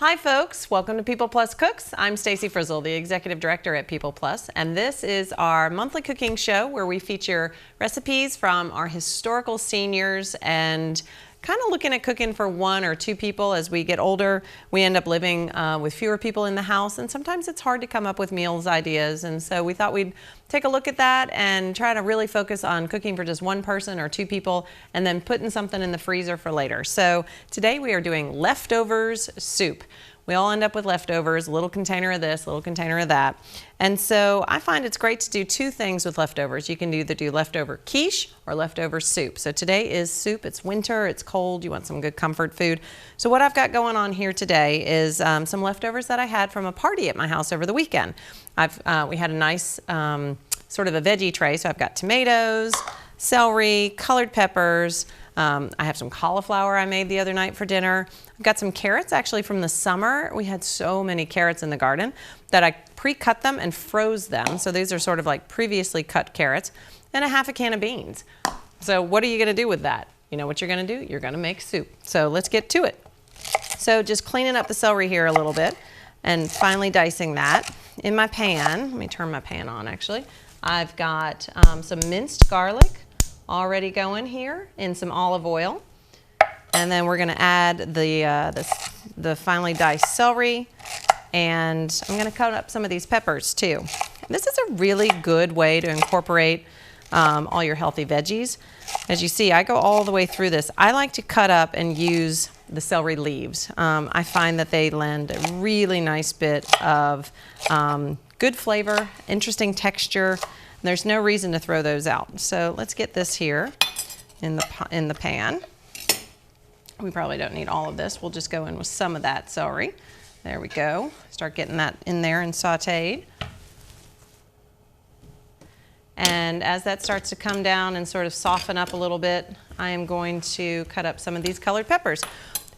Hi folks, welcome to People Plus Cooks. I'm Stacy Frizzle, the Executive Director at People Plus, and this is our monthly cooking show where we feature recipes from our historical seniors and kind of looking at cooking for one or two people. As we get older, we end up living with fewer people in the house, and sometimes it's hard to come up with meals ideas, and so we thought we'd take a look at that and try to really focus on cooking for just one person or two people and then putting something in the freezer for later. So today we are doing leftovers soup. We all end up with leftovers, a little container of this, a little container of that. And so I find it's great to do two things with leftovers. You can either do leftover quiche or leftover soup. So today is soup. It's winter, it's cold, you want some good comfort food. So what I've got going on here today is some leftovers that I had from a party at my house over the weekend. We had a nice sort of a veggie tray. So I've got tomatoes, celery, colored peppers. I have some cauliflower I made the other night for dinner. I've got some carrots actually from the summer. We had so many carrots in the garden that I pre-cut them and froze them. So these are sort of like previously cut carrots, and a half a can of beans. So what are you gonna do with that? You know what you're gonna do? You're gonna make soup. So let's get to it. So just cleaning up the celery here a little bit and finely dicing that. In my pan, let me turn my pan on actually. I've got some minced garlic already going here in some olive oil. And then we're gonna add the finely diced celery, and I'm gonna cut up some of these peppers too. This is a really good way to incorporate all your healthy veggies. As you see, I go all the way through this. I like to cut up and use the celery leaves. I find that they lend a really nice bit of good flavor, interesting texture. There's no reason to throw those out. So let's get this here in the pan. We probably don't need all of this. We'll just go in with some of that celery. There we go. Start getting that in there and sauteed. And as that starts to come down and sort of soften up a little bit, I am going to cut up some of these colored peppers.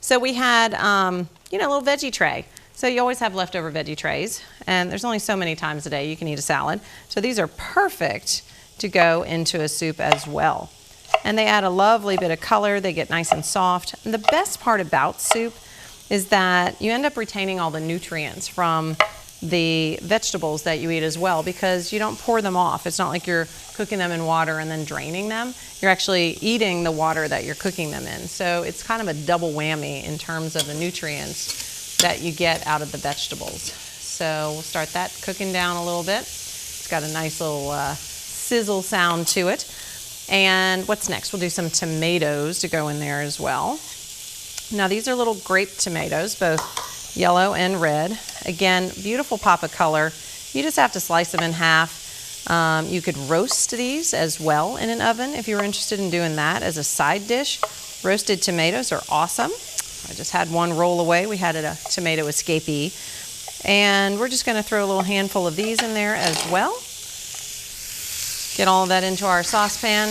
So we had, a little veggie tray. So you always have leftover veggie trays, and there's only so many times a day you can eat a salad. So these are perfect to go into a soup as well. And they add a lovely bit of color. They get nice and soft. And the best part about soup is that you end up retaining all the nutrients from the vegetables that you eat as well, because you don't pour them off. It's not like you're cooking them in water and then draining them. You're actually eating the water that you're cooking them in. So it's kind of a double whammy in terms of the nutrients that you get out of the vegetables. So we'll start that cooking down a little bit. It's got a nice little sizzle sound to it. And what's next? We'll do some tomatoes to go in there as well. Now these are little grape tomatoes, both yellow and red. Again, beautiful pop of color. You just have to slice them in half. You could roast these as well in an oven if you're interested in doing that as a side dish. Roasted tomatoes are awesome. I just had one roll away. We had a tomato escapee. And we're just gonna throw a little handful of these in there as well. Get all of that into our saucepan.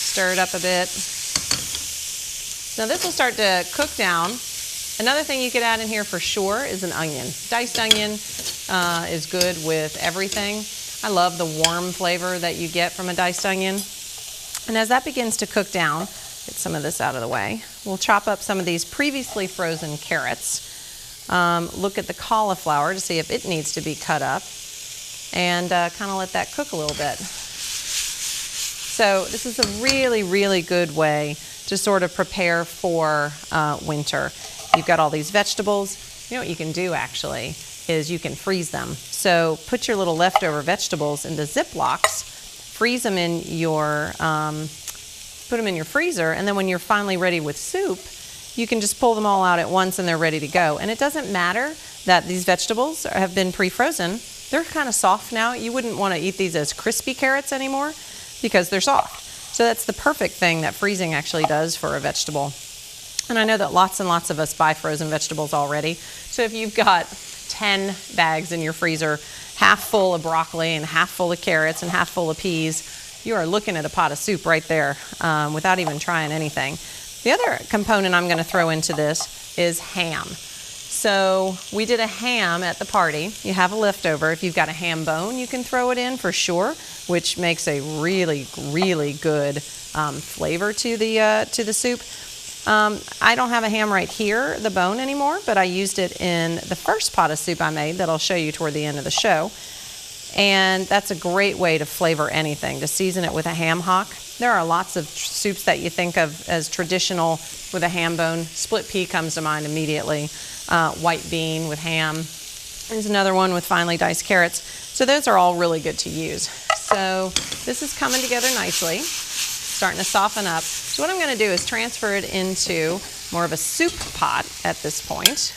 Stir it up a bit. Now this will start to cook down. Another thing you could add in here for sure is an onion. Diced onion is good with everything. I love the warm flavor that you get from a diced onion. And as that begins to cook down, get some of this out of the way, we'll chop up some of these previously frozen carrots. Look at the cauliflower to see if it needs to be cut up, and kind of let that cook a little bit. So this is a really, really good way to sort of prepare for winter. You've got all these vegetables. You know what you can do actually is you can freeze them. So put your little leftover vegetables into Ziplocs, freeze them in your, put them in your freezer, and then when you're finally ready with soup, you can just pull them all out at once and they're ready to go. And it doesn't matter that these vegetables have been pre-frozen. They're kind of soft now. You wouldn't want to eat these as crispy carrots anymore because they're soft. So that's the perfect thing that freezing actually does for a vegetable. And I know that lots and lots of us buy frozen vegetables already. So if you've got 10 bags in your freezer, half full of broccoli and half full of carrots and half full of peas, you are looking at a pot of soup right there without even trying anything. The other component I'm going to throw into this is ham. So we did a ham at the party. You have a leftover. If you've got a ham bone, you can throw it in for sure, which makes a really, really good flavor to the soup. I don't have a ham right here, the bone anymore, but I used it in the first pot of soup I made that I'll show you toward the end of the show. And that's a great way to flavor anything, to season it with a ham hock. There are lots of soups that you think of as traditional with a ham bone. Split pea comes to mind immediately. White bean with ham. There's another one with finely diced carrots. So those are all really good to use. So this is coming together nicely, starting to soften up. So what I'm going to do is transfer it into more of a soup pot at this point.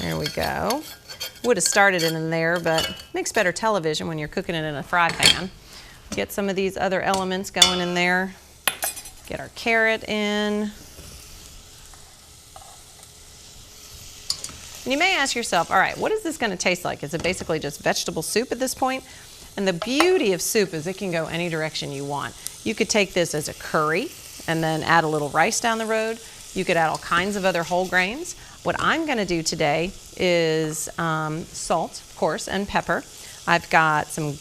There we go. Would have started it in there, but makes better television when you're cooking it in a fry pan. Get some of these other elements going in there. Get our carrot in. And you may ask yourself, all right, what is this going to taste like? Is it basically just vegetable soup at this point? And the beauty of soup is it can go any direction you want. You could take this as a curry and then add a little rice down the road. You could add all kinds of other whole grains. What I'm going to do today is salt, of course, and pepper. I've got some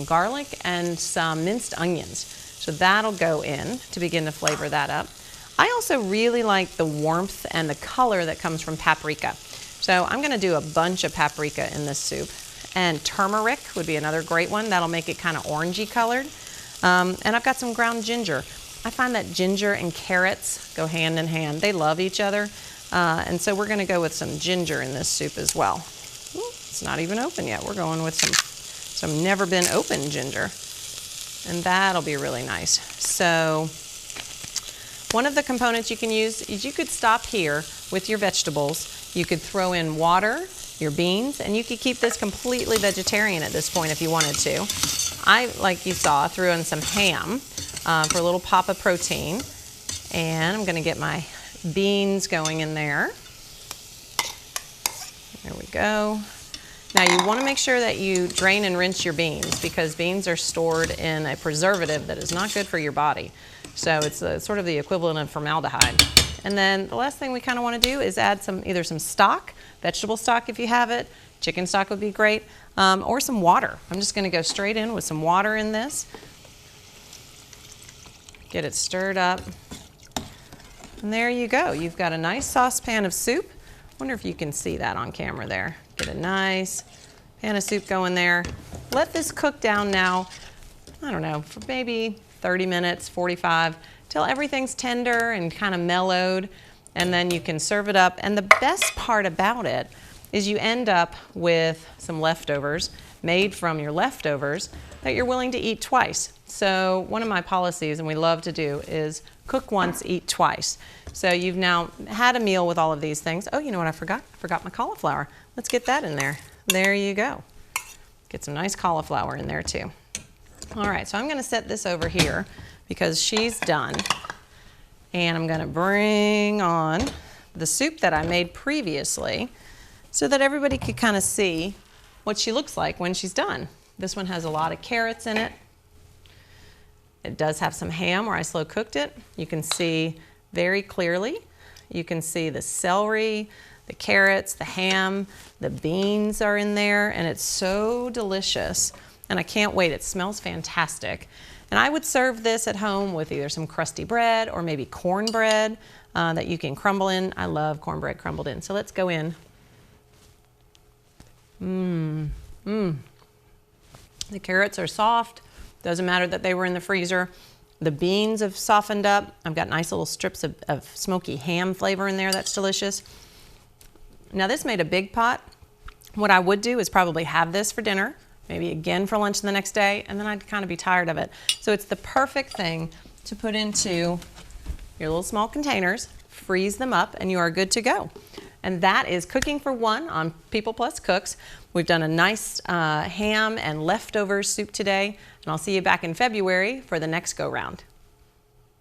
garlic and some minced onions. So that'll go in to begin to flavor that up. I also really like the warmth and the color that comes from paprika. So I'm going to do a bunch of paprika in this soup. And turmeric would be another great one. That'll make it kind of orangey colored. And I've got some ground ginger. I find that ginger and carrots go hand in hand. They love each other. And so we're going to go with some ginger in this soup as well. Ooh, it's not even open yet. We're going with some never been open ginger. And that'll be really nice. So one of the components you can use is you could stop here with your vegetables. You could throw in water, your beans, and you could keep this completely vegetarian at this point if you wanted to. I, like you saw, threw in some ham for a little pop of protein. And I'm going to get my beans going in there. There we go. Now you want to make sure that you drain and rinse your beans because beans are stored in a preservative that is not good for your body. So it's sort of the equivalent of formaldehyde. And then the last thing we kind of want to do is add either some stock, vegetable stock if you have it, chicken stock would be great, or some water. I'm just going to go straight in with some water in this. Get it stirred up. And there you go. You've got a nice saucepan of soup. Wonder if you can see that on camera there. Get a nice pan of soup going there. Let this cook down now, I don't know, for maybe 30 minutes, 45, till everything's tender and kind of mellowed. And then you can serve it up. And the best part about it is you end up with some leftovers made from your leftovers that you're willing to eat twice. So one of my policies, and we love to do, is cook once, eat twice. So you've now had a meal with all of these things. Oh, you know what I forgot? I forgot my cauliflower. Let's get that in there. There you go. Get some nice cauliflower in there too. All right, so I'm going to set this over here because she's done. And I'm going to bring on the soup that I made previously so that everybody could kind of see what she looks like when she's done. This one has a lot of carrots in it. It does have some ham where I slow cooked it. You can see very clearly. You can see the celery, the carrots, the ham, the beans are in there, and it's so delicious. And I can't wait. It smells fantastic. And I would serve this at home with either some crusty bread or maybe cornbread that you can crumble in. I love cornbread crumbled in. So let's go in. The carrots are soft. Doesn't matter that they were in the freezer. The beans have softened up. I've got nice little strips of smoky ham flavor in there. That's delicious. Now this made a big pot. What I would do is probably have this for dinner, maybe again for lunch the next day, and then I'd kind of be tired of it. So it's the perfect thing to put into your little small containers, freeze them up, and you are good to go. And that is Cooking for One on People Plus Cooks. We've done a nice ham and leftovers soup today, and I'll see you back in February for the next go round.